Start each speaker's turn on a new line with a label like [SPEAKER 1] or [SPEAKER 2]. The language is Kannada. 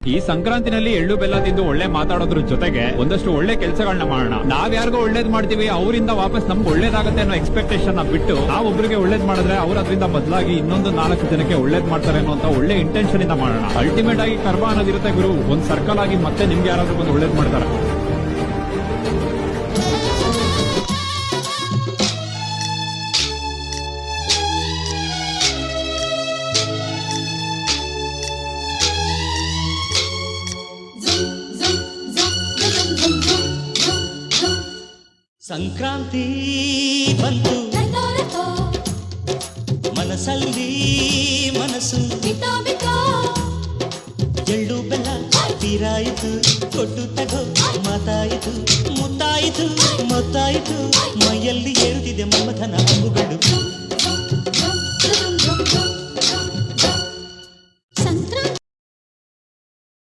[SPEAKER 1] ಈ ಸಂಕ್ರಾಂತಿನಲ್ಲಿ ಎಳ್ಳು ಬೆಲ್ಲ ತಿಂದು ಒಳ್ಳೆ ಮಾತಾಡೋದ್ರ ಜೊತೆಗೆ ಒಂದಷ್ಟು ಒಳ್ಳೆ ಕೆಲಸಗಳನ್ನ ಮಾಡೋಣ. ನಾವ್ ಯಾರಿಗೋ ಒಳ್ಳೇದ್ ಮಾಡ್ತೀವಿ, ಅವರಿಂದ ವಾಪಸ್ ನಮ್ಗೆ ಒಳ್ಳೇದಾಗತ್ತೆ ಅನ್ನೋ ಎಕ್ಸ್ಪೆಕ್ಟೇಷನ್ ಬಿಟ್ಟು ನಾವ್ ಒಬ್ರಿಗೆ ಒಳ್ಳೇದ್ ಮಾಡಿದ್ರೆ ಅವ್ರ ಅದರಿಂದ ಬದಲಾಗಿ ಇನ್ನೊಂದು 4 ಜನಕ್ಕೆ ಒಳ್ಳೇದ್ ಮಾಡ್ತಾರೆ ಅನ್ನೋ ಒಳ್ಳೆ ಇಂಟೆನ್ಷನ್ ಇಂದ ಮಾಡೋಣ. ಅಲ್ಟಿಮೇಟ್ ಆಗಿ ಕರ್ಮ ಅನ್ನೋದಿರುತ್ತೆ ಗುರು. ಒಂದ್ ಸರ್ಕಲ್ ಆಗಿ ಮತ್ತೆ ನಿಮ್ಗೆ ಯಾರಾದ್ರೂ ಬಂದು ಒಳ್ಳೇದ್ ಮಾಡ್ತಾರೆ.
[SPEAKER 2] ಸಂಕ್ರಾಂತಿ ಬಂತು ಮನಸ್ಸಲ್ಲಿ ಮನಸ್ಸು ಎಳ್ಳು ಬೆಲ್ಲ ತೀರಾಯಿತು, ಕೊಟ್ಟು ತಗೋ ಮಾತಾಯಿತು, ಮುತ್ತಾಯಿತು ಮೊತ್ತಾಯಿತು, ಮೈಯಲ್ಲಿ ಏರುತ್ತಿದೆ ಮಮಥನ ಹಂಬುಗಳು.